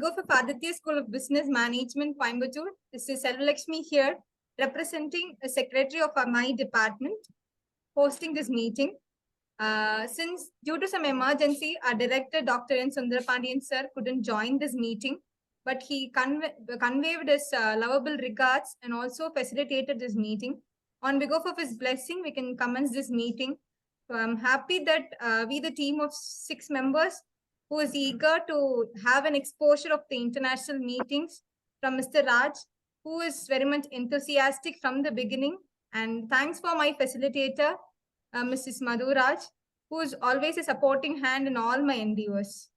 Go for Adithya School of Business Management, Coimbatore. This is Selvalakshmi here, representing the secretary of my department, hosting this meeting. Since due to some emergency, our director, Dr. N. Sundrapandian sir, couldn't join this meeting, but he conveyed his lovable regards and also facilitated this meeting. On behalf of his blessing, we can commence this meeting. So I'm happy that we, the team of 6 members, who is eager to have an exposure of the international meetings from Mr. Raj, who is very much enthusiastic from the beginning. And thanks for my facilitator, Mrs. Madhu Raj, who is always a supporting hand in all my endeavors.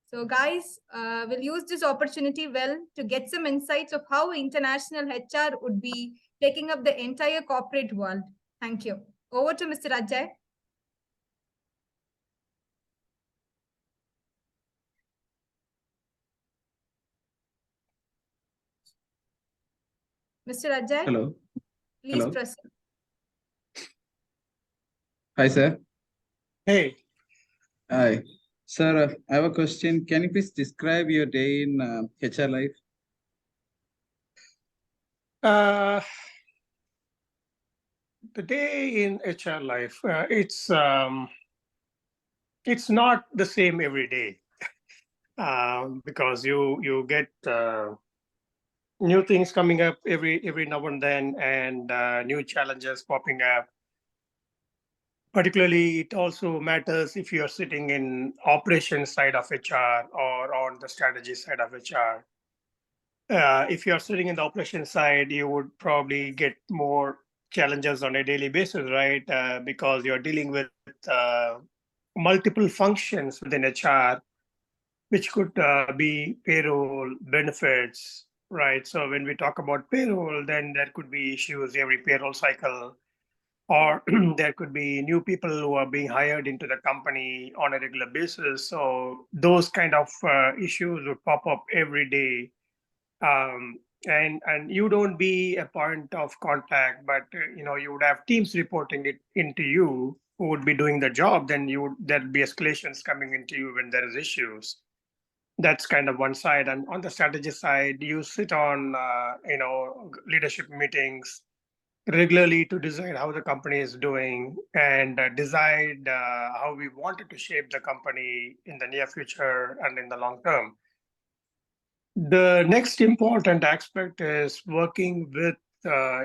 So guys, we'll use this opportunity well to get some insights of how international HR would be taking up the entire corporate world. Thank you. Over to Mr. Ajay. Mr. Ajay? Hello. Please Hello. proceed. Hi, sir. Hey. Hi. Sir, I have a question. Can you please describe your day in HR life? The day in HR life, it's not the same every day because you get new things coming up every now and then, and new challenges popping up. Particularly, it also matters if you're sitting in operations side of HR or on the strategy side of HR. If you're sitting in the operations side, you would probably get more challenges on a daily basis, right? Because you're dealing with multiple functions within HR, which could be payroll, benefits, right? So when we talk about payroll, then there could be issues every payroll cycle, or there could be new people who are being hired into the company on a regular basis. So those kind of issues would pop up every day. And you don't be a point of contact, but you would have teams reporting it into you who would be doing the job. Then there'd be escalations coming into you when there is issues. That's kind of one side. And on the strategy side, you sit on leadership meetings regularly to decide how the company is doing and decide how we wanted to shape the company in the near future and in the long term. The next important aspect is working with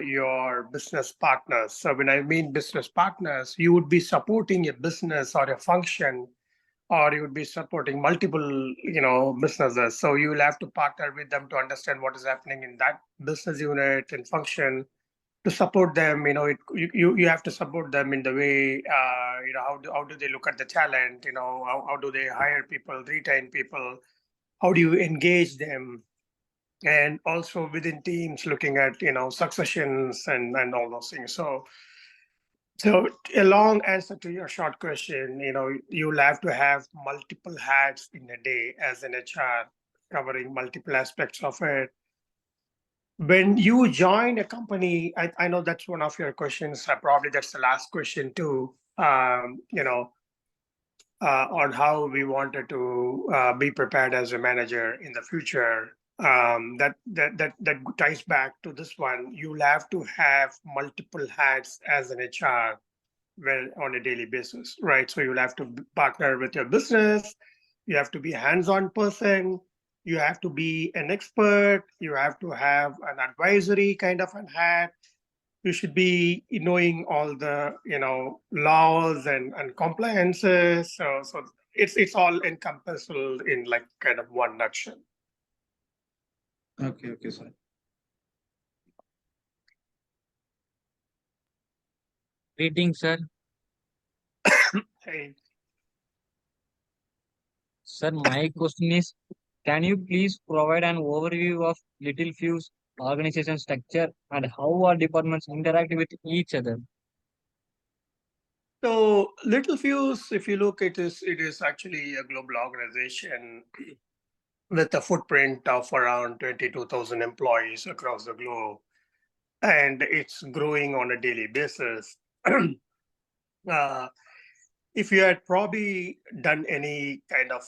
your business partners. So when I mean business partners, you would be supporting a business or a function, or you would be supporting multiple, businesses. So you will have to partner with them to understand what is happening in that business unit and function to support them. You have to support them in the way, how do they look at the talent? How do they hire people, retain people? How do you engage them? And also within teams, looking at successions and all those things. So a long answer to your short question, you'll have to have multiple hats in a day as an HR, covering multiple aspects of it. When you join a company, I know that's one of your questions. Probably that's the last question too. On how we wanted to be prepared as a manager in the future. That ties back to this one. You'll have to have multiple hats as an HR on a daily basis, right? So you'll have to partner with your business. You have to be a hands-on person. You have to be an expert. You have to have an advisory kind of a hat. You should be knowing all the laws and compliances. So it's all encompassed in like kind of one nutshell. Okay, sir. Greetings, sir. Hey. Sir, my question is, can you please provide an overview of Little Fuse organization structure and how our departments interact with each other? So Little Fuse, if you look, it is actually a global organization with a footprint of around 22,000 employees across the globe, and it's growing on a daily basis. If you had probably done any kind of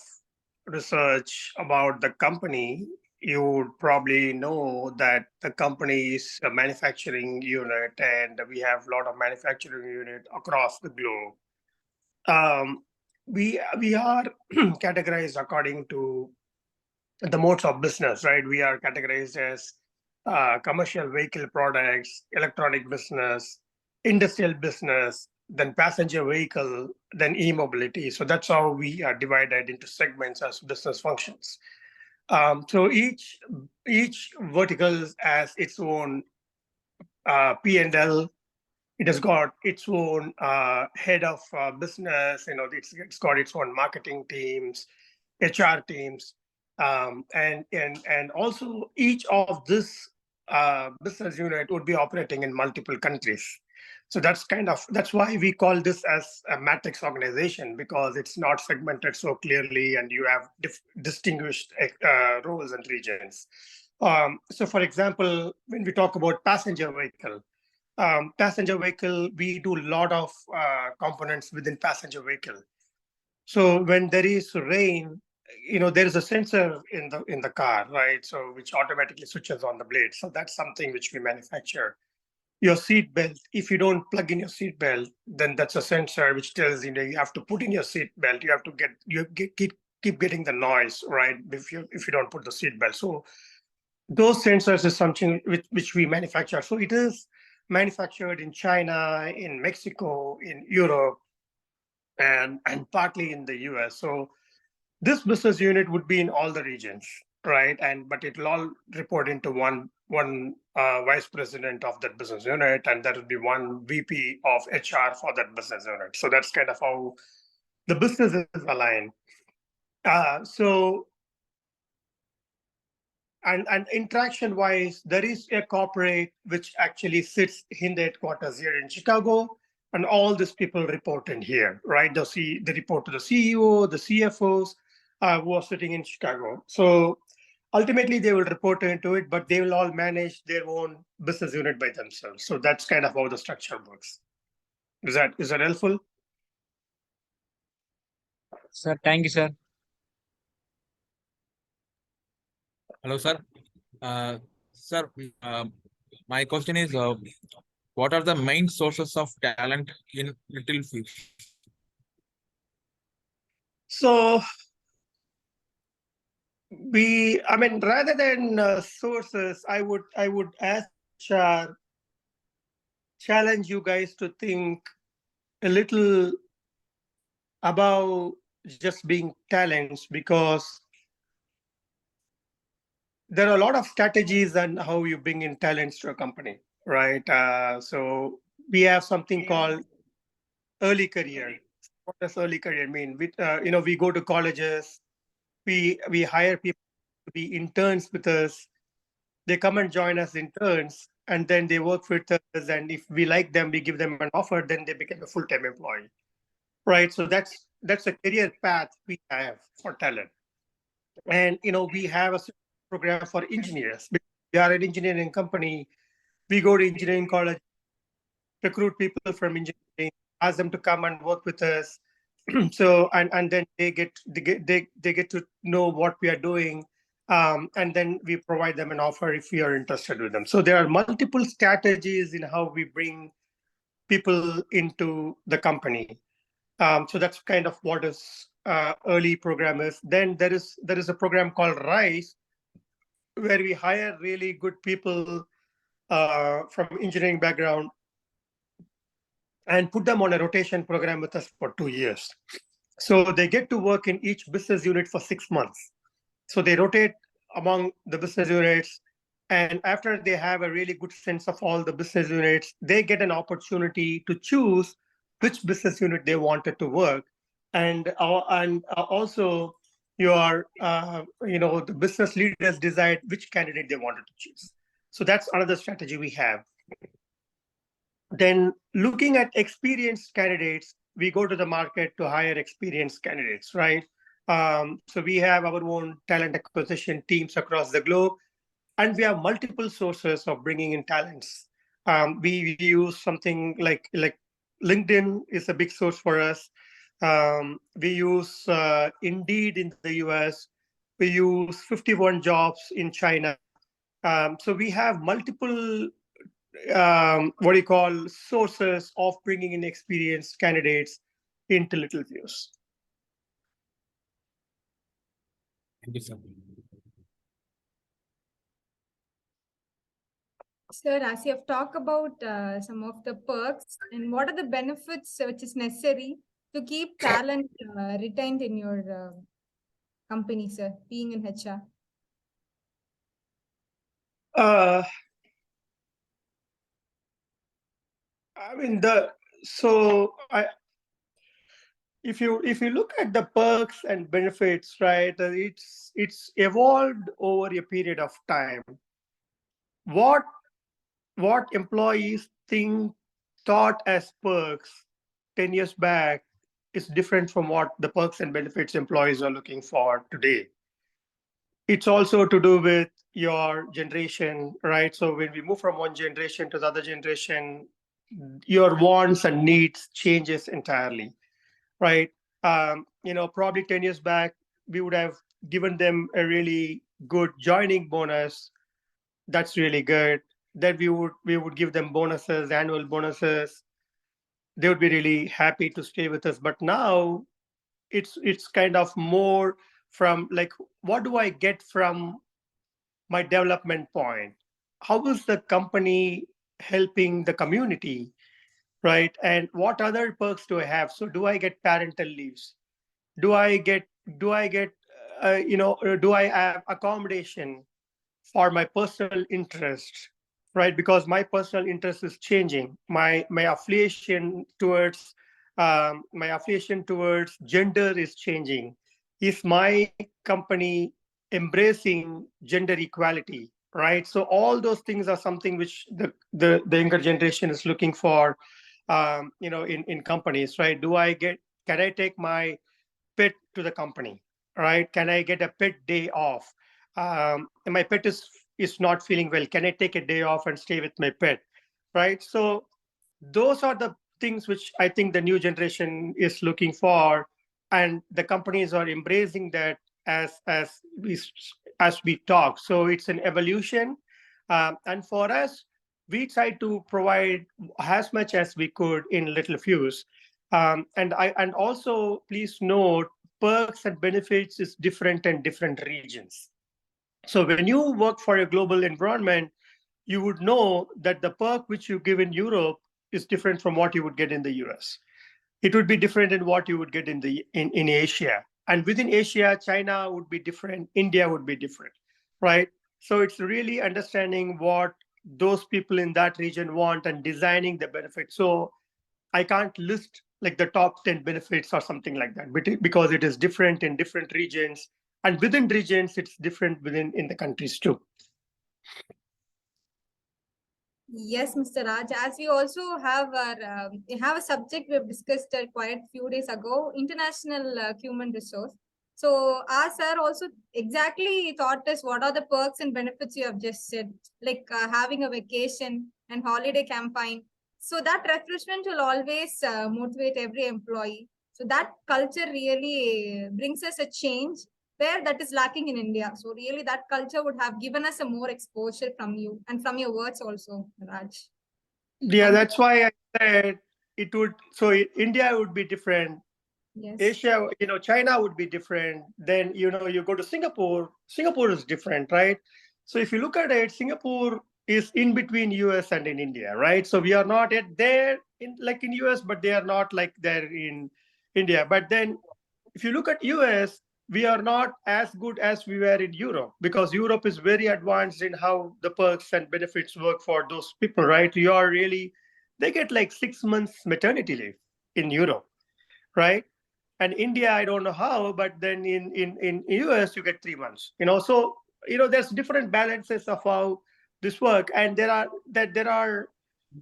research about the company, you would probably know that the company is a manufacturing unit, and we have a lot of manufacturing unit across the globe. We are categorized according to the modes of business, right? We are categorized as commercial vehicle products, electronic business, industrial business, then passenger vehicle, then e-mobility. So that's how we are divided into segments as business functions. So each vertical has its own P&L. It has got its own head of business. It's got its own marketing teams, HR teams, and also each of this business unit would be operating in multiple countries. So that's why we call this as a matrix organization, because it's not segmented so clearly, and you have distinguished roles and regions. So, for example, when we talk about passenger vehicle, we do a lot of components within passenger vehicle. So when there is rain, there is a sensor in the car, right? So which automatically switches on the blade. So that's something which we manufacture. Your seat belt, if you don't plug in your seat belt, then that's a sensor which tells you have to put in your seat belt. You have to keep getting the noise, right? If you don't put the seat belt. So those sensors is something which we manufacture. So it is manufactured in China, in Mexico, in Europe, and partly in the US. So this business unit would be in all the regions, right? But it will all report into one vice president of that business unit, and there will be one VP of HR for that business unit. So that's kind of how the business is aligned. And interaction wise, there is a corporate which actually sits in the headquarters here in Chicago, and all these people report in here, right? They report to the CEO, the CFOs who are sitting in Chicago. So ultimately, they will report into it, but they will all manage their own business unit by themselves. So that's kind of how the structure works. Is that helpful? Sir, thank you, sir. Hello, sir. Sir, my question is, what are the main sources of talent in Little Fish? So rather than sources, I would ask HR, challenge you guys to think a little about just being talents, because there are a lot of strategies on how you bring in talents to a company, right? So we have something called early career. What does early career mean? We go to colleges, we hire people to be interns with us. They come and join us interns, and then they work with us. And if we like them, we give them an offer. Then they become a full-time employee, right? So that's a career path we have for talent. And we have a program for engineers. We are an engineering company. We go to engineering college, recruit people from engineering, ask them to come and work with us. So and then they get to know what we are doing, and then we provide them an offer if we are interested with them. So there are multiple strategies in how we bring people into the company. So that's kind of what is early program is. Then there is a program called Rise, where we hire really good people from engineering background and put them on a rotation program with us for 2 years. So they get to work in each business unit for 6 months. So they rotate among the business units. And after they have a really good sense of all the business units, they get an opportunity to choose which business unit they wanted to work. And also the business leaders decide which candidate they wanted to choose. So that's another strategy we have. Then looking at experienced candidates, we go to the market to hire experienced candidates, right? So we have our own talent acquisition teams across the globe, and we have multiple sources of bringing in talents. We use something like LinkedIn is a big source for us. We use Indeed in the US. We use 51 jobs in China. So we have multiple, what do you call, sources of bringing in experienced candidates into Littlefuse. Thank you, sir. Sir, as you have talked about some of the perks and what are the benefits which is necessary to keep talent retained in your company, sir, being in HR? I mean, if you look at the perks and benefits, right, it's evolved over a period of time. What employees thought as perks 10 years back is different from what the perks and benefits employees are looking for today. It's also to do with your generation, right? So when we move from one generation to the other generation, your wants and needs changes entirely, right? Probably 10 years back, we would have given them a really good joining bonus. That's really good. Then we would give them bonuses, annual bonuses. They would be really happy to stay with us. But now it's kind of more from like, what do I get from my development point? How is the company helping the community, right? And what other perks do I have? So do I get parental leaves? Do I get do I have accommodation for my personal interest, right? Because my personal interest is changing. My affiliation towards gender is changing. Is my company embracing gender equality, right? So all those things are something which the younger generation is looking for, in companies, right? Can I take my pet to the company, right? Can I get a pet day off? And my pet is not feeling well. Can I take a day off and stay with my pet, right? So those are the things which I think the new generation is looking for, and the companies are embracing that as we talk. So it's an evolution, and for us, we try to provide as much as we could in Littlefuse. And also please note, perks and benefits is different in different regions. So when you work for a global environment, you would know that the perk which you give in Europe is different from what you would get in the US. It would be different in what you would get in Asia. And within Asia, China would be different, India would be different, right? So it's really understanding what those people in that region want and designing the benefits. So I can't list like the top 10 benefits or something like that, because it is different in different regions, and within regions it's different in the countries too. Yes, Mr. Raj. As we also have a subject we have discussed quite a few days ago, international human resource. So our sir also exactly taught us what are the perks and benefits you have just said, like having a vacation and holiday campaign. So that refreshment will always motivate every employee. So that culture really brings us a change where that is lacking in India. So really that culture would have given us a more exposure from you and from your words also, Raj. Yeah, Thank that's why I said it would. So India would be different. Yes. Asia, China would be different. Then, you go to Singapore. Singapore is different, right? So if you look at it, Singapore is in between US and in India, right? So we are not yet there in US, but they are not like there in India. But then if you look at US, we are not as good as we were in Europe, because Europe is very advanced in how the perks and benefits work for those people, right? They get like 6 months maternity leave in Europe, right? And India, I don't know how, but then in US you get 3 months. So there's different balances of how this work, and there are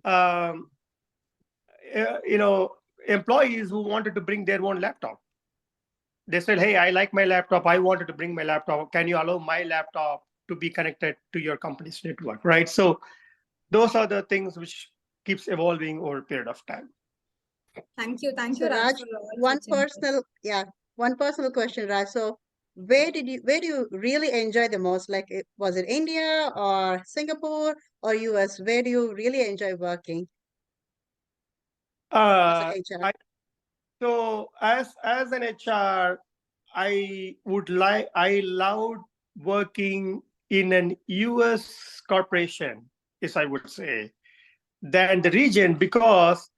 um, employees who wanted to bring their own laptop. They said, hey, I like my laptop, I wanted to bring my laptop, can you allow my laptop to be connected to your company's network, right? So those are the things which keeps evolving over a period of time. Thank you, So Raj, Raj, for all one such inputs. one personal question, Raj. So where do you really enjoy the most? Like, was it India or Singapore or US? Where do you really enjoy working as Uh, a HR? I, so as an HR, I loved working in an US corporation, is I would say, than the region, because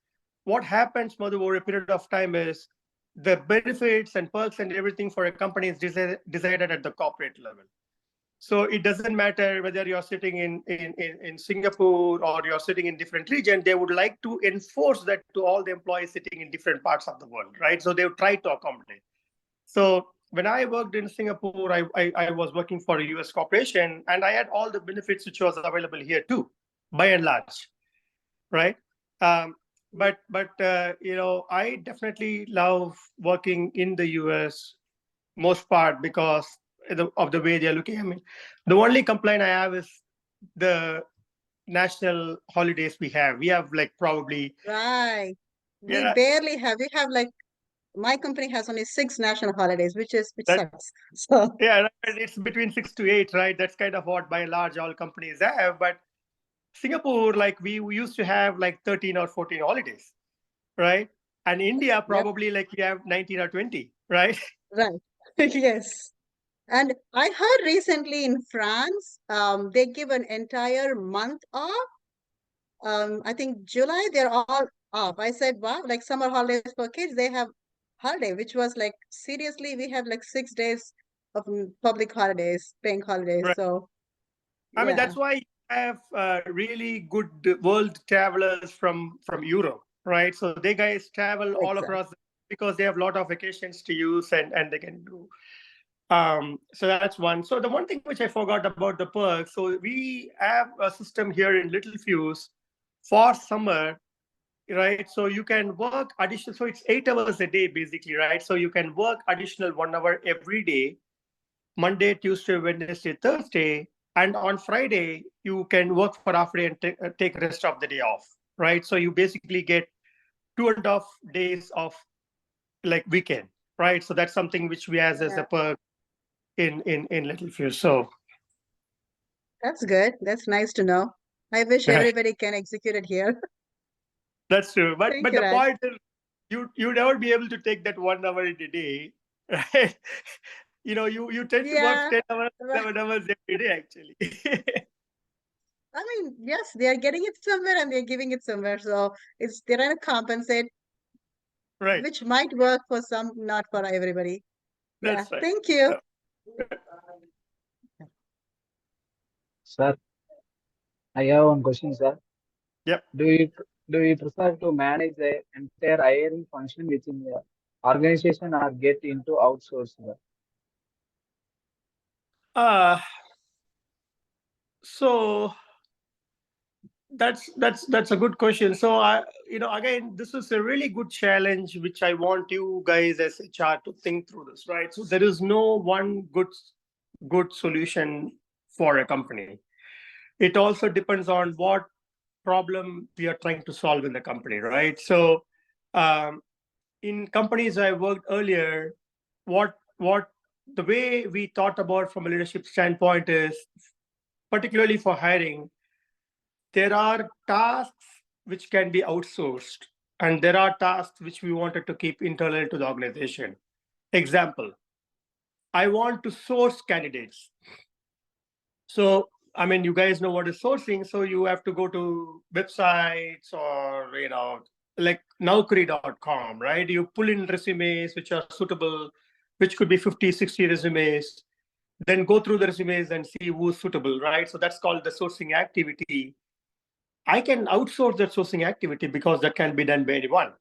what happens, Madhu, over a period of time is the benefits and perks and everything for a company is decided at the corporate level. So it doesn't matter whether you're sitting in Singapore or you're sitting in different region, they would like to enforce that to all the employees sitting in different parts of the world, right? So they would try to accommodate. So when I worked in Singapore, I was working for a US corporation, and I had all the benefits which was available here too, by and large, right? But I definitely love working in the US most part because of the way they're looking at me. The only complaint I have is the national holidays we have. We have like probably Right. We yeah barely have. We have like my company has only 6 national holidays, which that sucks. So yeah right, it's between 6 to 8, right? That's kind of what by and large all companies have. But Singapore, like we used to have like 13 or 14 holidays, right? And India yep, probably like you have 19 or 20, right? right. Yes. And I heard recently in France, they give an entire month off. I think July, they're all off. I said, wow, like summer holidays for kids, they have holiday, which was like, seriously, we have like 6 days of public holidays, paying holidays. Right. So, I mean, yeah, that's why you have really good world travelers from Europe, right? So they guys travel all exactly. across because they have a lot of vacations to use and they can do. So that's one. So the one thing which I forgot about the perks. So we have a system here in Little Fuse for summer, right? So you can work additional. So it's 8 hours a day basically, right? So you can work additional 1 hour every day, Monday, Tuesday, Wednesday, Thursday, and on Friday you can work for half day and take rest of the day off, right? So you basically get 2.5 days of like weekend, right? So that's something which we has as Yeah, a perk in Little Fuse. So that's good. That's nice to know. I wish everybody can execute it here. that's true. But Thank but you, the Raj. point is you never be able to take that 1 hour in a day, right? You tend to work Yeah, 10 hours, right. 11 hours every day actually. I mean, yes, they are getting it somewhere and they're giving it somewhere. So they're trying to compensate, Right. which might work for some, not for everybody. Yeah, That's right. thank you. Sir, I have one question, sir. Yep. Do you prefer to manage the entire hiring function within the organization or get into outsourcing? Uh, so that's a good question. So again, this is a really good challenge which I want you guys as HR to think through this, right? So there is no one good solution for a company. It also depends on what problem we are trying to solve in the company, right? So in companies I worked earlier, what the way we thought about from a leadership standpoint is, particularly for hiring, there are tasks which can be outsourced, and there are tasks which we wanted to keep internal to the organization. Example, I want to source candidates. So, I mean, you guys know what is sourcing. So you have to go to websites or, like Naukri.com, right? You pull in resumes which are suitable, which could be 50, 60 resumes, then go through the resumes and see who's suitable, right? So that's called the sourcing activity. I can outsource that sourcing activity because that can be done by anyone.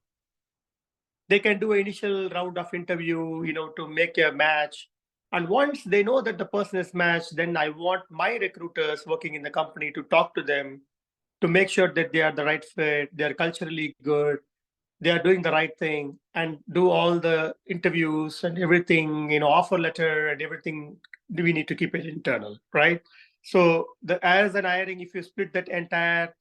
They can do an initial round of interview, to make a match. And once they know that the person is matched, then I want my recruiters working in the company to talk to them to make sure that they are the right fit, they're culturally good, they are doing the right thing, and do all the interviews and everything, offer letter and everything. We need to keep it internal, right? So as an hiring, if you split that entire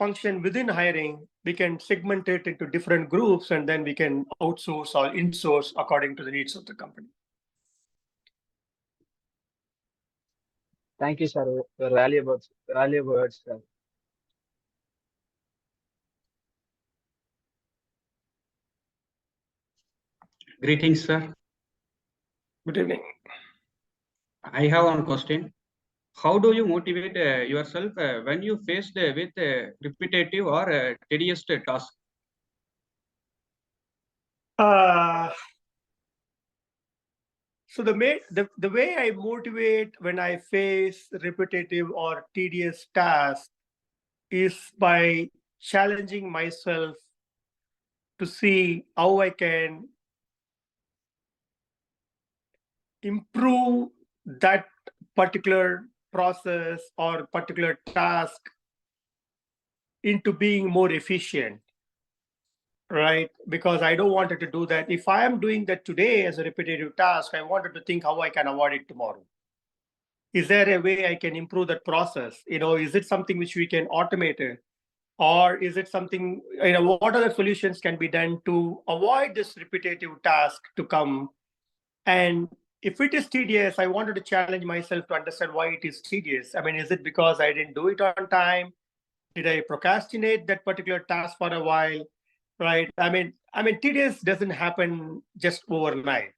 function within hiring, we can segment it into different groups, and then we can outsource or insource according to the needs of the company. Thank you, sir. Your valuable words, sir. Greetings, sir. Good evening. I have one question. How do you motivate yourself when you faced with repetitive or tedious tasks? So the way I motivate when I face repetitive or tedious tasks is by challenging myself to see how I can improve that particular process or particular task into being more efficient, right? Because I don't want it to do that. If I am doing that today as a repetitive task, I wanted to think how I can avoid it tomorrow. Is there a way I can improve that process? Is it something which we can automate it? Or is it something, what other solutions can be done to avoid this repetitive task to come? And if it is tedious, I wanted to challenge myself to understand why it is tedious. I mean, is it because I didn't do it on time? Did I procrastinate that particular task for a while? Right? I mean, tedious doesn't happen just overnight.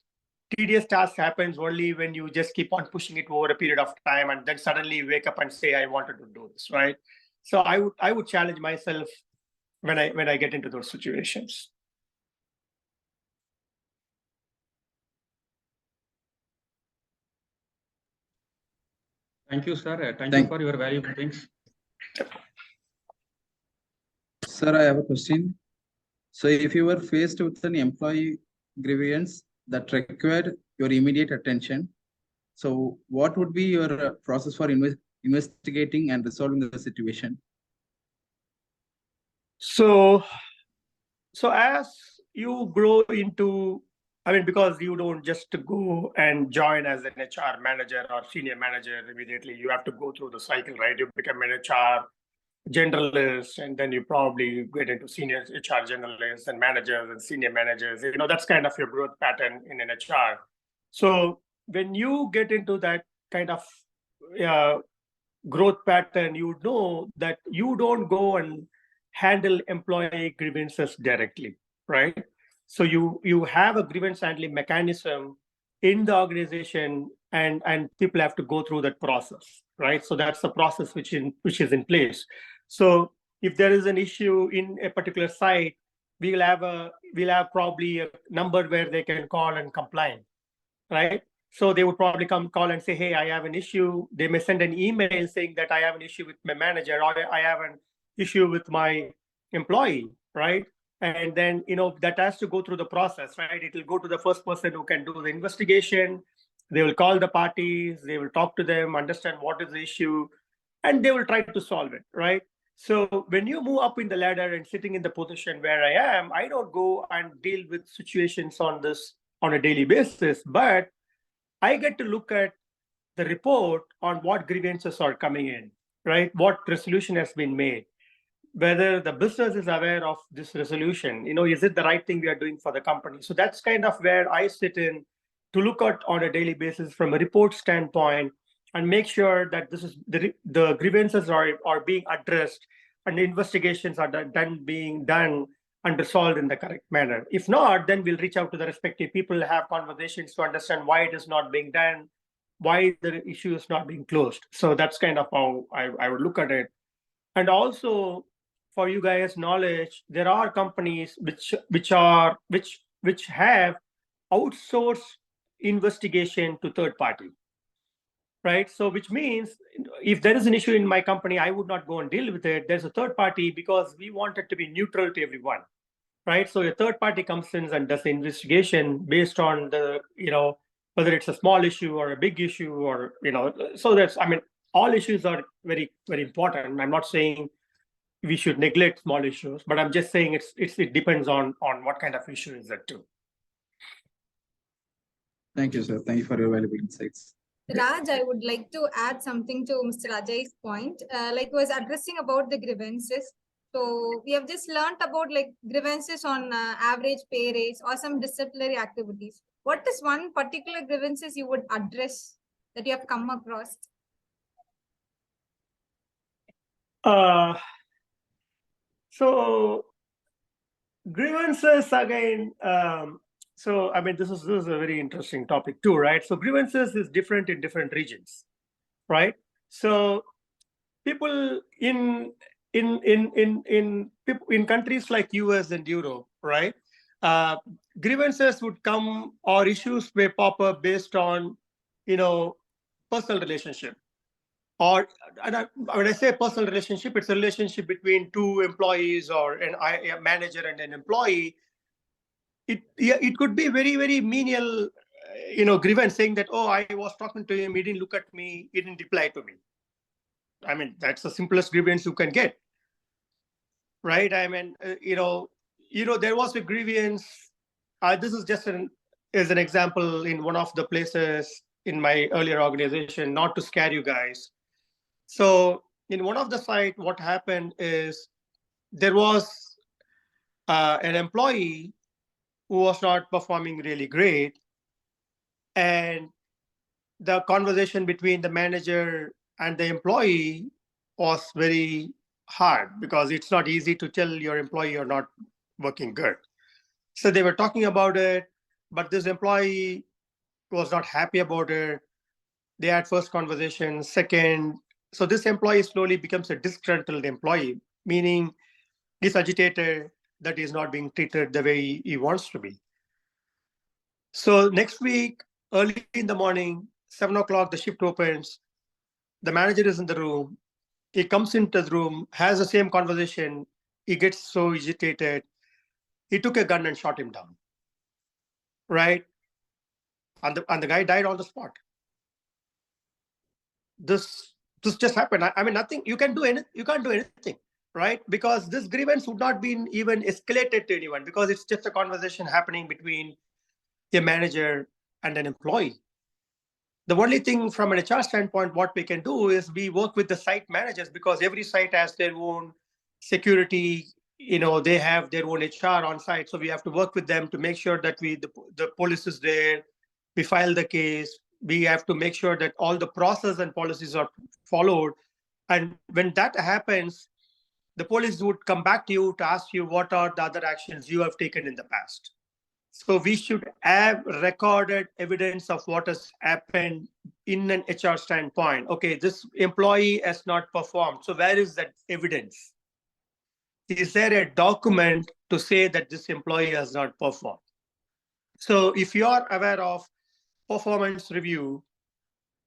Tedious task happens only when you just keep on pushing it over a period of time, and then suddenly wake up and say, I wanted to do this, right? So I would challenge myself when I get into those situations. Thank you, sir. Thank you for your valuable things. Sir, I have a question. So if you were faced with an employee grievance that required your immediate attention, so what would be your process for investigating and resolving the situation? So as you grow into, because you don't just go and join as an HR manager or senior manager immediately, you have to go through the cycle, right? You become an HR generalist, and then you probably get into senior HR generalists and managers and senior managers. That's kind of your growth pattern in an HR. So when you get into that kind of growth pattern, you know that you don't go and handle employee grievances directly, right? So you have a grievance handling mechanism in the organization, and people have to go through that process, right? So that's the process which is in place. So if there is an issue in a particular site, we'll have probably a number where they can call and complain, right? So they would probably call and say, hey, I have an issue. They may send an email saying that I have an issue with my manager, or I have an issue with my employee, right? And then, that has to go through the process, right? It will go to the first person who can do the investigation. They will call the parties, they will talk to them, understand what is the issue, and they will try to solve it, right? So when you move up in the ladder and sitting in the position where I am, I don't go and deal with situations on a daily basis, but I get to look at the report on what grievances are coming in, right? What resolution has been made, whether the business is aware of this resolution, is it the right thing we are doing for the company? So that's kind of where I sit in to look at on a daily basis from a report standpoint, and make sure that this is the grievances are being addressed and the investigations are being done and resolved in the correct manner. If not, then we'll reach out to the respective people, have conversations to understand why it is not being done, why the issue is not being closed. So that's kind of how I would look at it. And also, for you guys' knowledge, there are companies which have outsourced investigation to third party, right? So which means if there is an issue in my company, I would not go and deal with it. There's a third party because we want it to be neutral to everyone, right? So a third party comes in and does the investigation based on the, whether it's a small issue or a big issue, or, so that's, all issues are very, very important. I'm not saying we should neglect small issues, but I'm just saying it depends on what kind of issue is that too. Thank you, sir. Thank you for your valuable insights. Raj, I would like to add something to Mr. Ajay's point. Like was addressing about the grievances. So we have just learnt about like grievances on average pay raise or some disciplinary activities. What is one particular grievances you would address that you have come across? So grievances again. So I mean, this is a very interesting topic too, right? So grievances is different in different regions, right? So people in countries like US and Europe, right? Grievances would come or issues may pop up based on, personal relationship. Or when I say personal relationship, it's a relationship between two employees or a manager and an employee. It could be very, very menial, grievance saying that, oh, I was talking to him, he didn't look at me, he didn't reply to me. I mean, that's the simplest grievance you can get, right? I mean, there was a grievance. This is just as an example in one of the places in my earlier organization, not to scare you guys. So in one of the site, what happened is there was an employee who was not performing really great, and the conversation between the manager and the employee was very hard because it's not easy to tell your employee you're not working good. So they were talking about it, but this employee was not happy about it. They had first conversation, second. So this employee slowly becomes a disgruntled employee, meaning he's agitated that he's not being treated the way he wants to be. So next week, early in the morning, 7 o'clock, the shift opens. The manager is in the room. He comes into the room, has the same conversation. He gets so agitated. He took a gun and shot him down. Right? And the guy died on the spot. This just happened. I mean, nothing. You can't do anything, right? Because this grievance would not be even escalated to anyone because it's just a conversation happening between a manager and an employee. The only thing from an HR standpoint, what we can do is we work with the site managers because every site has their own security. They have their own HR on site. So we have to work with them to make sure that the police is there. We file the case. We have to make sure that all the process and policies are followed. And when that happens, the police would come back to you to ask you what are the other actions you have taken in the past. So we should have recorded evidence of what has happened in an HR standpoint. Okay, this employee has not performed. So where is that evidence? Is there a document to say that this employee has not performed? So if you are aware of performance review,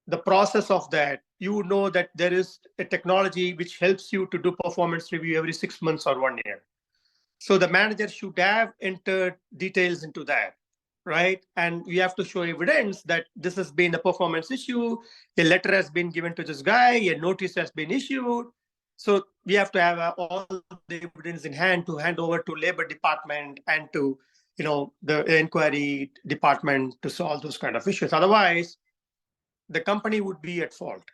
the process of that, you know that there is a technology which helps you to do performance review every 6 months or 1 year. So the manager should have entered details into that, right? And we have to show evidence that this has been a performance issue. A letter has been given to this guy. A notice has been issued. So we have to have all the evidence in hand to hand over to labor department and to the inquiry department to solve those kind of issues. Otherwise, the company would be at fault.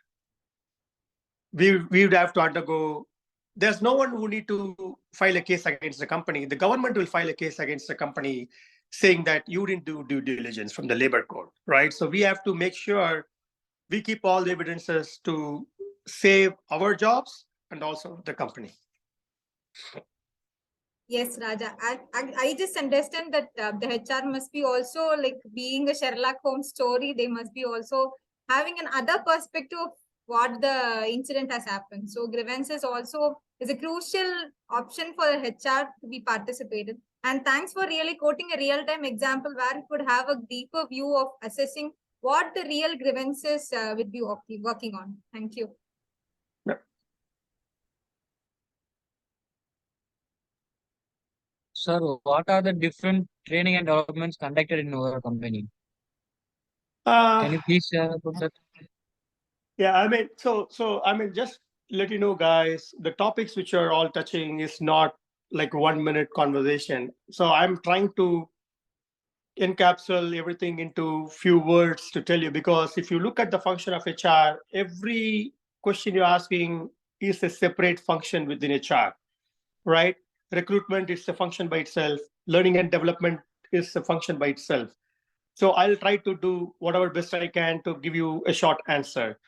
We would have to undergo. There's no one who need to file a case against the company. The government will file a case against the company saying that you didn't do due diligence from the labor code, right? So we have to make sure we keep all the evidences to save our jobs and also the company. Yes, Raja. I just understand that the HR must be also like being a Sherlock Holmes story. They must be also having another perspective of what the incident has happened. So grievances also is a crucial option for the HR to be participated. And thanks for really quoting a real-time example where it could have a deeper view of assessing what the real grievances would be working on. Thank you. Sir, what are the different training and developments conducted in our company? Can you please share about that? Yeah, I mean, so I mean, just let you know, guys, the topics which are all touching is not like 1 minute conversation. So I'm trying to encapsulate everything into few words to tell you, because if you look at the function of HR, every question you're asking is a separate function within HR. right? Recruitment is a function by itself. Learning and development is a function by itself. So I'll try to do whatever best I can to give you a short answer.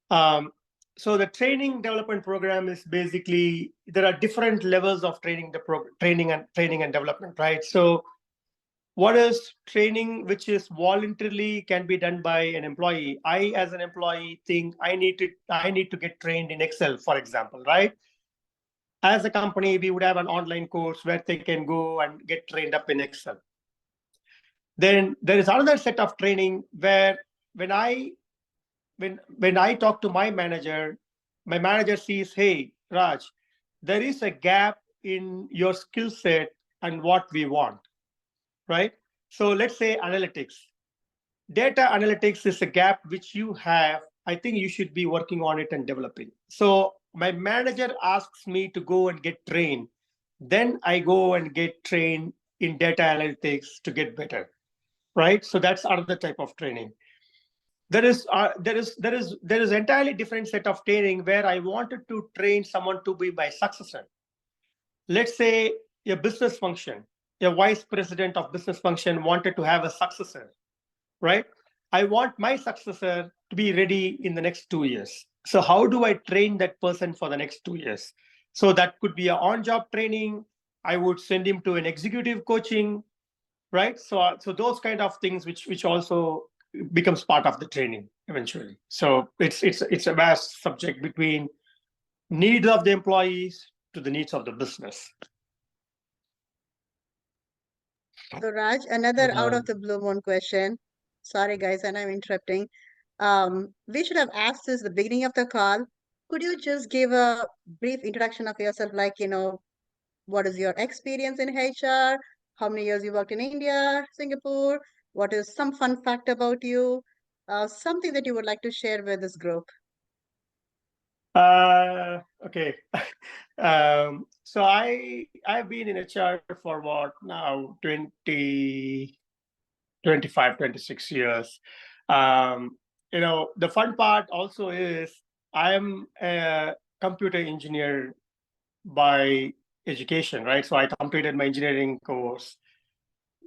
Um, so the training development program is basically, there are different levels of training, training and development, right? So what is training which is voluntarily can be done by an employee? I, as an employee, think I need to get trained in Excel, for example, right? As a company, we would have an online course where they can go and get trained up in Excel. Then there is another set of training where when I talk to my manager sees, hey, Raj, there is a gap in your skill set and what we want, right? So let's say analytics. Data analytics is a gap which you have. I think you should be working on it and developing. So my manager asks me to go and get trained. Then I go and get trained in data analytics to get better, right? So that's another type of training. There is entirely different set of training where I wanted to train someone to be my successor. Let's say a business function, a vice president of business function wanted to have a successor, right? I want my successor to be ready in the next 2 years. So how do I train that person for the next 2 years? So that could be an on-job training. I would send him to an executive coaching, right? So those kind of things which also becomes part of the training eventually. So it's a vast subject between needs of the employees to the needs of the business. So Raj, another out of the blue moon question. Sorry guys, and I'm interrupting. We should have asked this at the beginning of the call. Could you just give a brief introduction of yourself, like, what is your experience in HR? How many years you worked in India, Singapore? What is some fun fact about you? Something that you would like to share with this group. Okay. So I've been in HR for what now, 25, 26 years. The fun part also is I am a computer engineer by education, right? So I completed my engineering course.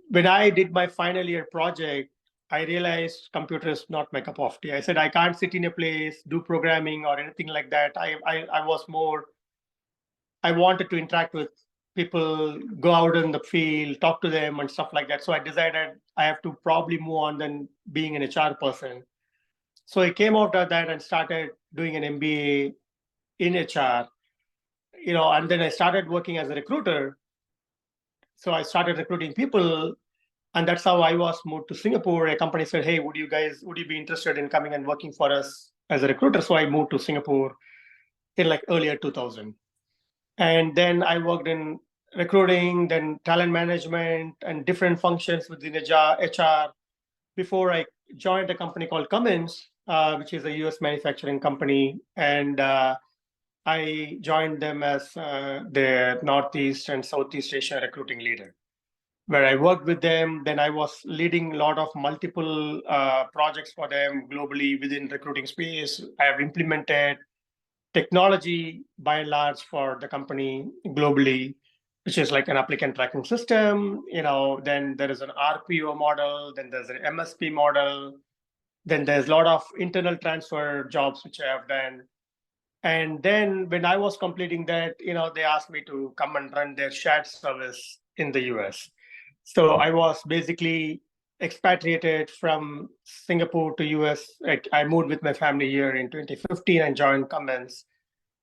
When I did my final year project, I realized computer is not my cup of tea. I said, I can't sit in a place, do programming or anything like that. I wanted to interact with people, go out in the field, talk to them and stuff like that. So I decided I have to probably move on than being an HR person. So I came out of that and started doing an MBA in HR, and then I started working as a recruiter. So I started recruiting people, and that's how I was moved to Singapore. A company said, hey, would you be interested in coming and working for us as a recruiter? So I moved to Singapore in like earlier 2000. And then I worked in recruiting, then talent management and different functions within HR before I joined a company called Cummins, which is a US manufacturing company. And I joined them as their Northeast and Southeast Asia recruiting leader, where I worked with them. Then I was leading a lot of multiple projects for them globally within recruiting space. I have implemented technology by and large for the company globally, which is like an applicant tracking system. Then there is an RPO model, then there's an MSP model, then there's a lot of internal transfer jobs which I have done. And then when I was completing that, they asked me to come and run their shared service in the US. So I was basically expatriated from Singapore to US. I moved with my family here in 2015 and joined Cummins,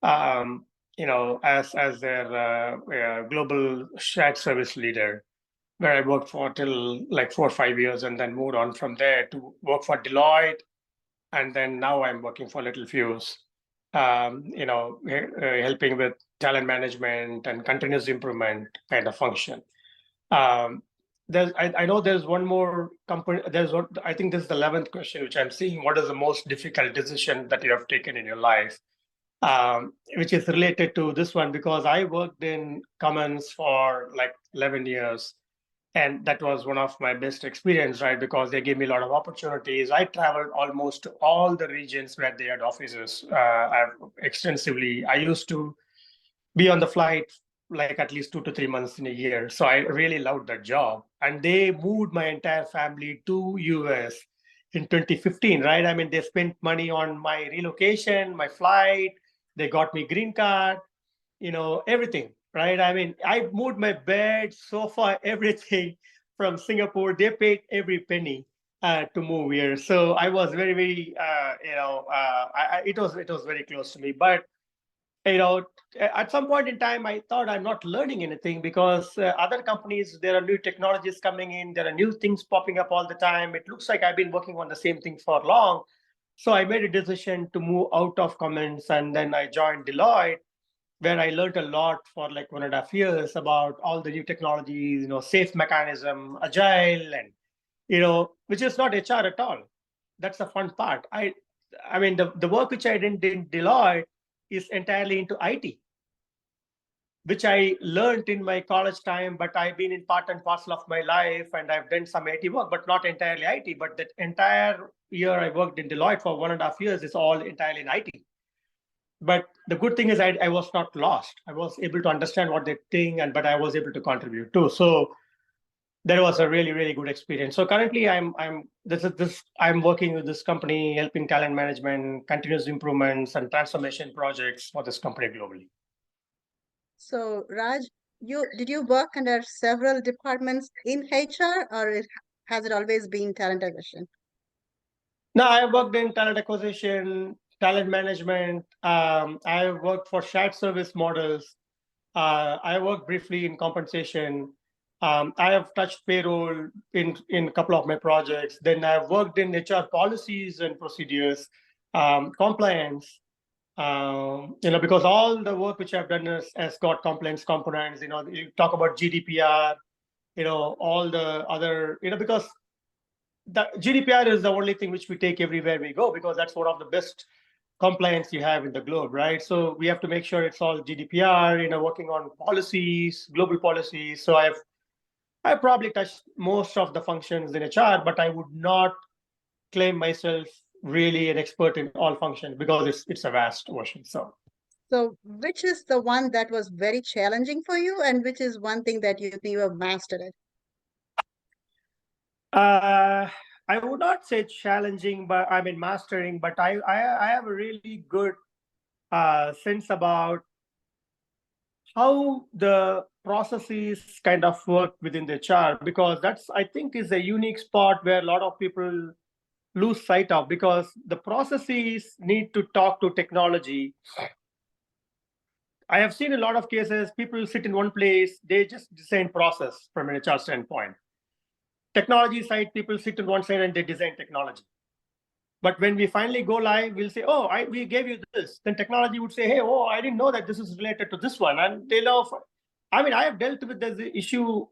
as their global shared service leader, where I worked for till like 4 or 5 years, and then moved on from there to work for Deloitte. And then now I'm working for Littlefuse, helping with talent management and continuous improvement kind of function. I know there's one more company. I think this is the 11th question, which I'm seeing. What is the most difficult decision that you have taken in your life? Which is related to this one, because I worked in Cummins for like 11 years. And that was one of my best experience, right? Because they gave me a lot of opportunities. I traveled almost to all the regions where they had offices extensively. I used to be on the flight like at least 2 to 3 months in a year. So I really loved that job. And they moved my entire family to US in 2015, right? I mean, they spent money on my relocation, my flight, they got me green card, everything, right? I mean, I moved my bed, sofa, everything from Singapore. They paid every penny to move here. So I was very, very, it was very close to me. But at some point in time, I thought I'm not learning anything because other companies, there are new technologies coming in, there are new things popping up all the time. It looks like I've been working on the same thing for long. So I made a decision to move out of Cummins, and then I joined Deloitte, where I learned a lot for like 1.5 years about all the new technologies, safe mechanism, agile, and which is not HR at all. That's the fun part. I mean, the work which I did in Deloitte is entirely into IT, which I learned in my college time, but I've been in part and parcel of my life, and I've done some IT work, but not entirely IT. But that entire year I worked in Deloitte for 1.5 years is all entirely in IT. But the good thing is I was not lost. I was able to understand what they think, but I was able to contribute too. So that was a really, really good experience. So currently I'm working with this company, helping talent management, continuous improvements, and transformation projects for this company globally. So Raj, did you work under several departments in HR, or has it always been talent acquisition? No, I worked in talent acquisition, talent management. I worked for shared service models. I worked briefly in compensation. I have touched payroll in a couple of my projects. Then I've worked in HR policies and procedures, compliance. Because all the work which I've done has got compliance components. You talk about GDPR. All the other. Because the GDPR is the only thing which we take everywhere we go, because that's one of the best compliance you have in the globe, right? So we have to make sure it's all GDPR, working on policies, global policies. So I probably touched most of the functions in HR, but I would not claim myself really an expert in all functions because it's a vast ocean. So which is the one that was very challenging for you, and which is one thing that you think you have mastered it? I would not say challenging, but I mean mastering. But I have a really good sense about how the processes kind of work within the HR, because that's, I think, is a unique spot where a lot of people lose sight of, because the processes need to talk to technology. I have seen a lot of cases, people sit in one place, they just design process from an HR standpoint. Technology side, people sit in one side and they design technology. But when we finally go live, we'll say, oh, we gave you this. Then technology would say, hey, oh, I didn't know that this is related to this one. And I have dealt with this issue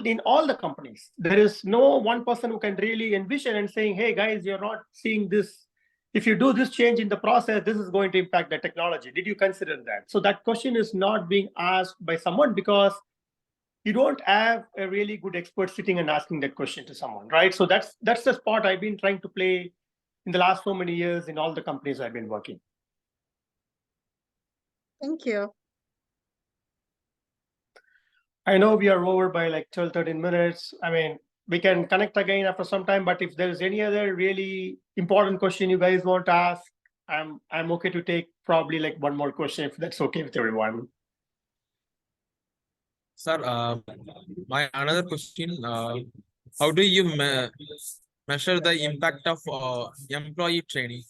in all the companies. There is no one person who can really envision and saying, hey, guys, you're not seeing this. If you do this change in the process, this is going to impact the technology. Did you consider that? So that question is not being asked by someone because you don't have a really good expert sitting and asking that question to someone, right? So that's the spot I've been trying to play in the last so many years in all the companies I've been working. Thank you. I know we are over by like 12, 13 minutes. I mean, we can connect again after some time, but if there's any other really important question you guys want to ask, I'm okay to take probably like one more question if that's okay with everyone. Sir, my another question, how do you measure the impact of employee training?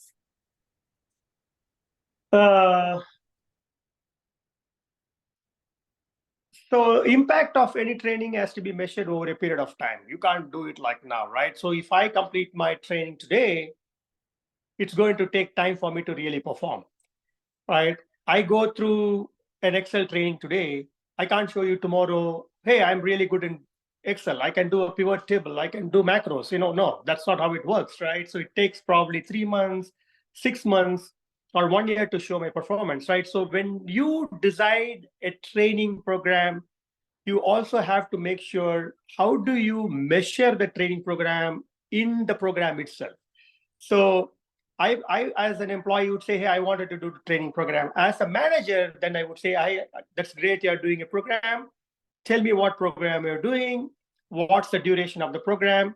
So impact of any training has to be measured over a period of time. You can't do it like now, right? So if I complete my training today, it's going to take time for me to really perform, right? I go through an Excel training today. I can't show you tomorrow, hey, I'm really good in Excel. I can do a pivot table. I can do macros. No, that's not how it works, right? So it takes probably 3 months, 6 months, or 1 year to show my performance, right? So when you decide a training program, you also have to make sure, how do you measure the training program in the program itself? So I as an employee would say, hey, I wanted to do the training program. As a manager, then I would say, that's great, you're doing a program. Tell me what program you're doing, what's the duration of the program.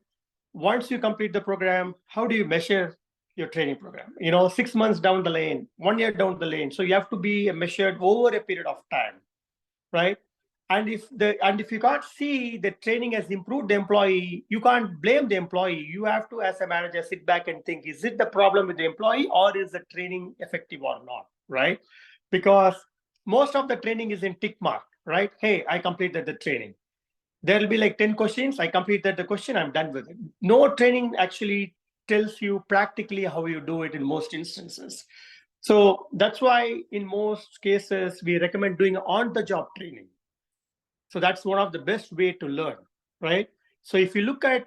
Once you complete the program, how do you measure your training program? 6 months down the lane, 1 year down the lane. So you have to be measured over a period of time, right? And if you can't see the training has improved the employee, you can't blame the employee. You have to, as a manager, sit back and think, is it the problem with the employee or is the training effective or not, right? Because most of the training is in tick mark, right? Hey, I completed the training. There will be like 10 questions. I completed the question, I'm done with it. No training actually tells you practically how you do it in most instances. So that's why in most cases, we recommend doing on-the-job training. So that's one of the best way to learn, right? So if you look at,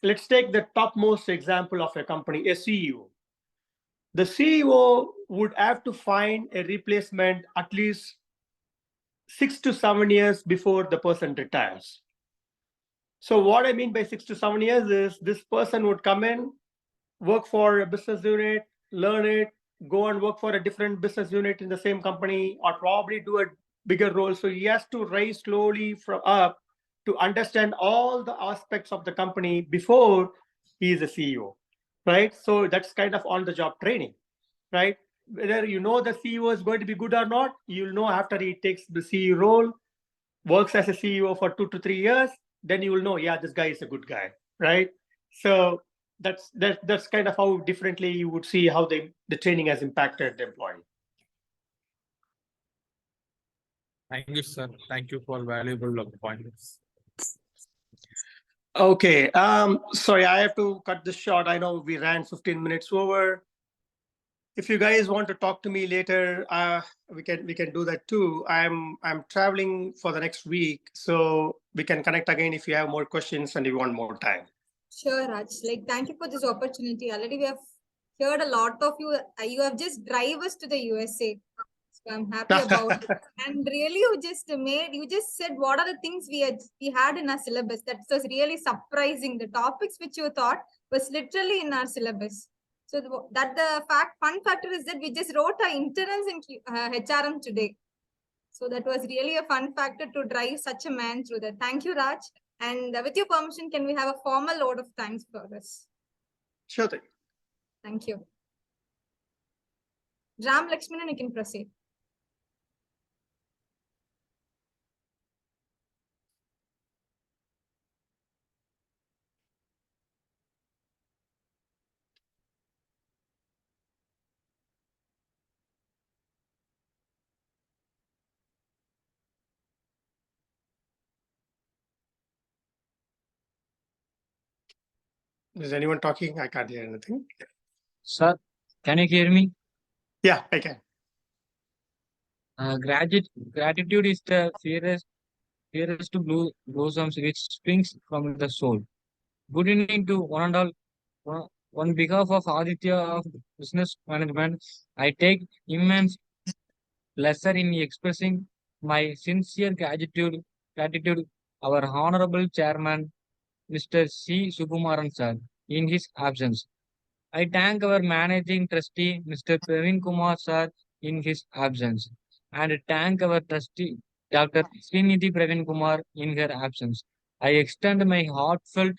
let's take the topmost example of a company, a CEO. The CEO would have to find a replacement at least 6 to 7 years before the person retires. So what I mean by 6 to 7 years is this person would come in, work for a business unit, learn it, go and work for a different business unit in the same company, or probably do a bigger role. So he has to rise slowly from up to understand all the aspects of the company before he is a CEO, right? So that's kind of on-the-job training, right? Whether you know the CEO is going to be good or not, you'll know after he takes the CEO role, works as a CEO for 2 to 3 years, then you will know, yeah, this guy is a good guy, right? So that's kind of how differently you would see how the training has impacted the employee. Thank you, sir. Thank you for valuable points. Okay. Sorry, I have to cut this short. I know we ran 15 minutes over. If you guys want to talk to me later, we can do that too. I'm traveling for the next week, so we can connect again if you have more questions and you want more time. Sure, Raj. Thank you for this opportunity. Already we have heard a lot of you. You have just drive us to the USA. So I'm happy about it. And really, you just said what are the things we had in our syllabus. That was really surprising. The topics which you thought was literally in our syllabus. So fun factor is that we just wrote our internals in HRM today. So that was really a fun factor to drive such a man through that. Thank you, Raj. And with your permission, can we have a formal load of thanks for this? Sure thing. Thank you. Ram Lakshmanan, you can proceed. Is anyone talking? I can't hear anything. Sir, can you hear me? Yeah, I can. Gratitude is the fairest blossoms which springs from the soul. Good evening to one and all. On behalf of Adithya of Business Management, I take immense pleasure in expressing my sincere gratitude our Honorable Chairman, Mr. C. Sukumaran sir, in his absence. I thank our Managing Trustee, Mr. Praveen Kumar sir, in his absence, and thank our Trustee, Dr. Srinidhi Praveen Kumar, in her absence. I extend my heartfelt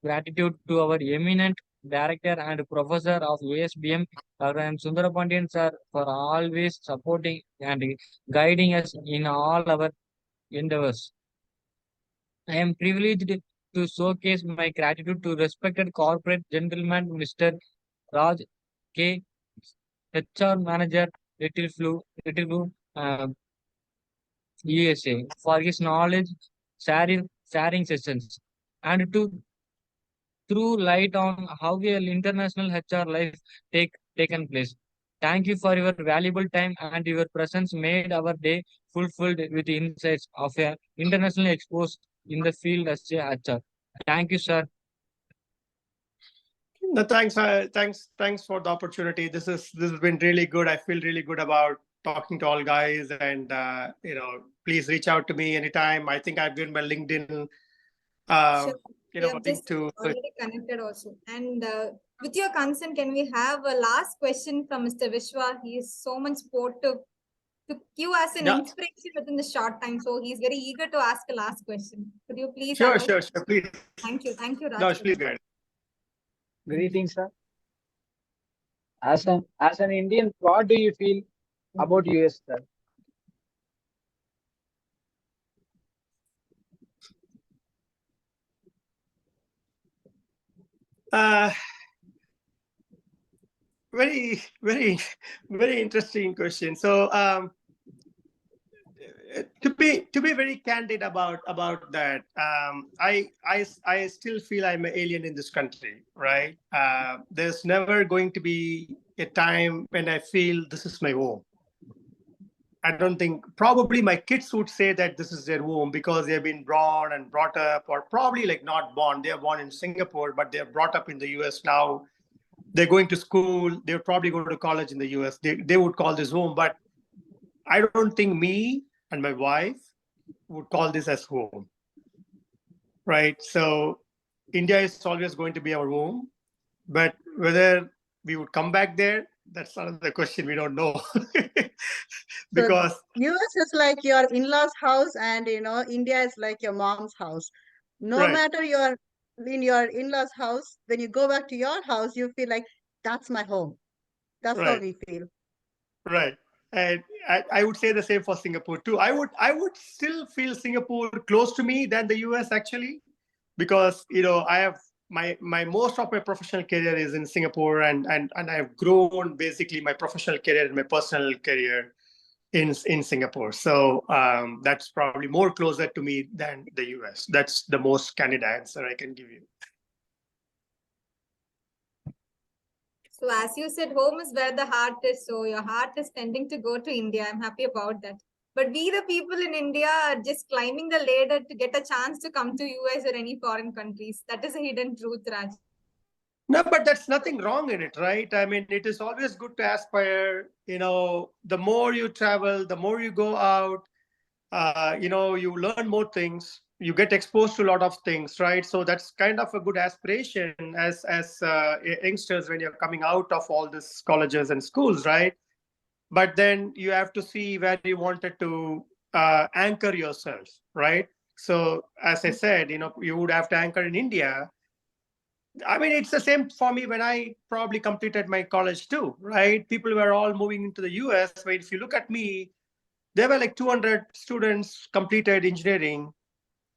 gratitude to our eminent Director and Professor of ASBM, Dr. M. Sundarapandian sir, for always supporting and guiding us in all our endeavors. I am privileged to showcase my gratitude to respected corporate gentleman, Mr. Raj K. HR Manager, Little Blue, USA, for his knowledge sharing sessions and to throw light on how the international HR life taken place. Thank you for your valuable time and your presence made our day fulfilled with insights of a internationally exposed in the field as a HR. Thank you, sir. No, thanks for the opportunity. This has been really good. I feel really good about talking to all guys, and please reach out to me anytime. I think I've given my LinkedIn. Sure. Link to already connected also. And With your consent, can we have a last question from Mr. Vishwa? He is so much supportive to you as an Yeah. inspiration within the short time. So he's very eager to ask a last question. Could you please? Sure, allow- sure, please. Thank you. Thank you, Raj. No, please go ahead. Greetings, sir. As an Indian, what do you feel about US, sir? Very, very interesting question. So, to be very candid about that, I still feel I'm an alien in this country, right? There's never going to be a time when I feel this is my home. I don't think, probably my kids would say that this is their home because they've been born and brought up, or probably like not born, they're born in Singapore, but they're brought up in the US now. They're going to school, they're probably going to college in the US. They would call this home, but I don't think me and my wife would call this as home, right? So India is always going to be our home, but whether we would come back there, that's another question we don't know. Because US is like your in-laws house, and India is like your mom's house. No Right. matter you're in your in-laws house, when you go back to your house, you feel like that's my home. That's how Right. we feel. Right. And I would say the same for Singapore too. I would still feel Singapore close to me than the US actually, because I have my most of my professional career is in Singapore, and I've grown basically my professional career and my personal career in Singapore. So that's probably more closer to me than the US. That's the most candid answer I can give you. So as you said, home is where the heart is. So your heart is tending to go to India. I'm happy about that. But we, the people in India, are just climbing the ladder to get a chance to come to US or any foreign countries. That is a hidden truth, Raj. No, but that's nothing wrong in it, right? I mean, it is always good to aspire. The more you travel, the more you go out, you learn more things, you get exposed to a lot of things, right? So that's kind of a good aspiration as youngsters when you're coming out of all these colleges and schools, right? But then you have to see where you wanted to anchor yourself, right? So as I said, you would have to anchor in India. I mean, it's the same for me when I probably completed my college too, right? People were all moving into the US. But if you look at me, there were like 200 students completed engineering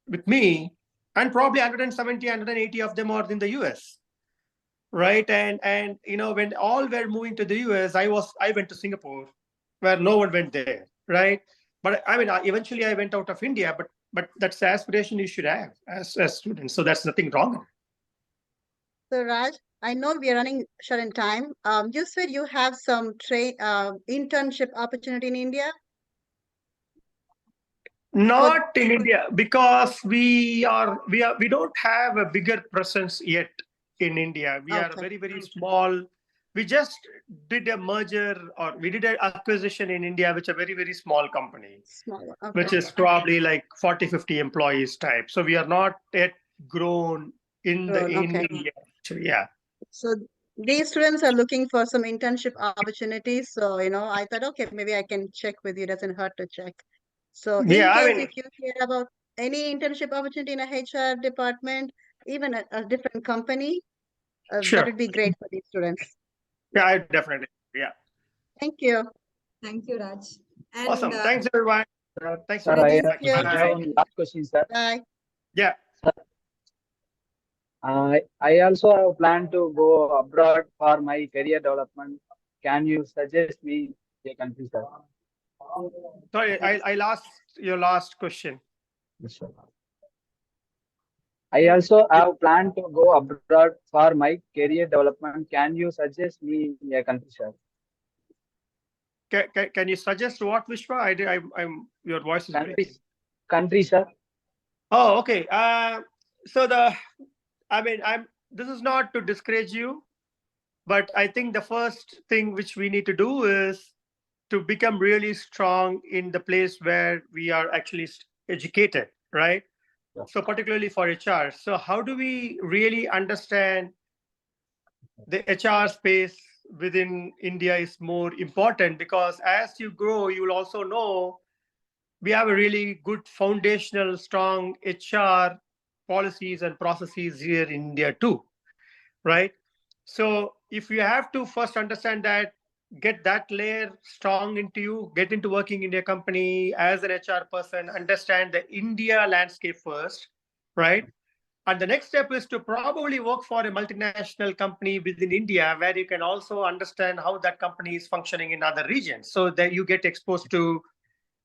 with me, and probably 170, 180 of them are in the US, right? And when all were moving to the US, I went to Singapore, where no one went there, right? But I mean, eventually I went out of India, but that's the aspiration you should have as students. So that's nothing wrong. So Raj, I know we are running short in time. You said you have some internship opportunity in India. Not in India, because we don't have a bigger presence yet in India. We are very, very small. We just did a merger, or we did an acquisition in India, which is a very, very small company, which is probably like 40, 50 employees type. So we are not yet grown in India. Actually, yeah. So these students are looking for some internship opportunities. So, I thought, okay, maybe I can check with you. Doesn't hurt to check. So in case if you hear about any internship opportunity in a HR department, even a different company, that would be great for these students. Yeah, definitely. Yeah. Thank you. Thank you, Raj. And, awesome. Thanks, everyone. Thanks Sir, for I have one last question, sir. Bye. Yeah. I also have planned to go abroad for my career development. Can you suggest me a country, sir? Sorry, I lost your last question. Yes, sir. I also have planned to go abroad for my career development. Can you suggest me a country, sir? Can you suggest what, Vishwa? I'm your voice is breaking. Country, sir. Oh, okay. This is not to discourage you, but I think the first thing which we need to do is to become really strong in the place where we are actually educated, right? So particularly for HR. So how do we really understand the HR space within India is more important, because as you grow, you will also know we have a really good foundational, strong HR policies and processes here in India too, right? So if you have to first understand that, get that layer strong into you, get into working in a company as an HR person, understand the India landscape first, right? And the next step is to probably work for a multinational company within India, where you can also understand how that company is functioning in other regions, so that you get exposed to,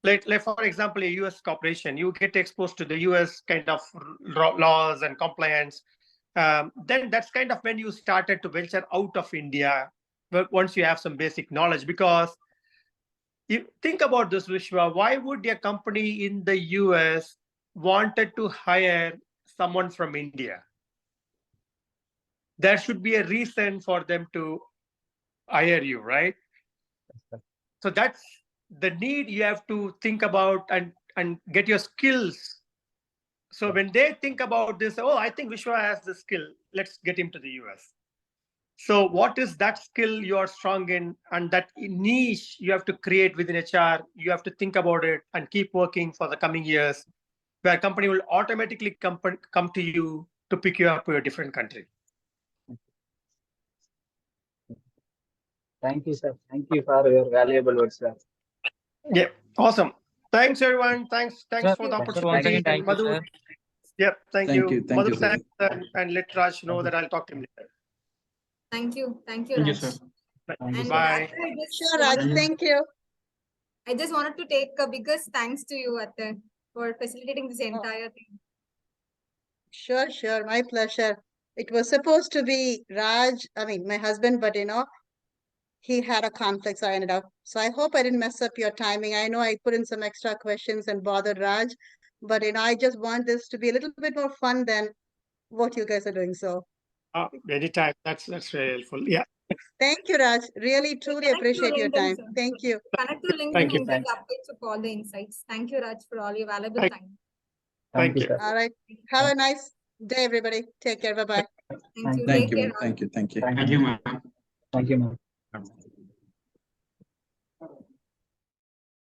like for example, a US corporation, you get exposed to the US kind of laws and compliance. Then that's kind of when you started to venture out of India, once you have some basic knowledge. Because you think about this, Vishwa, why would a company in the US wanted to hire someone from India? There should be a reason for them to hire you, right? So that's the need you have to think about, and get your skills. So when they think about this, oh, I think Vishwa has the skill, let's get him to the US. So what is that skill you are strong in, and that niche you have to create within HR? You have to think about it and keep working for the coming years, where company will automatically come to you to pick you up to a different country. Thank you, sir. Thank you for your valuable words, sir. Yeah, awesome. Thanks, everyone. Thanks Sir, for the sir, opportunity. once again, thank you, Madhu, sir. yep, thank Thank you. you. Thank you, Madhu, sir. thanks, and let Raj know that I'll talk to him later. Thank you. Thank you, Thank you, Raj. sir. Thank you, And sir. Bye. Atta, Sure, Raj, thank you. I just wanted to take a biggest thanks to you, Atta, for facilitating this entire thing. Sure, my pleasure. It was supposed to be Raj, my husband, but he had a conflict, so I ended up. So I hope I didn't mess up your timing. I know I put in some extra questions and bothered Raj, but I just want this to be a little bit more fun than what you guys are doing. So Anytime. That's very helpful. Yeah. thank you, Raj. Really, truly Connect to appreciate your LinkedIn, time. sir. Thank you. Connect to LinkedIn Thank you. and get updates of all the insights. Thank you, Raj, for all your valuable Thank- time. Thank you. sir. All right. Have a nice day, everybody. Take care. Bye-bye. Thank you. Thank Take you, care. ma'am. Thank you. Thank you. Thank you, ma'am. Thank you, ma'am.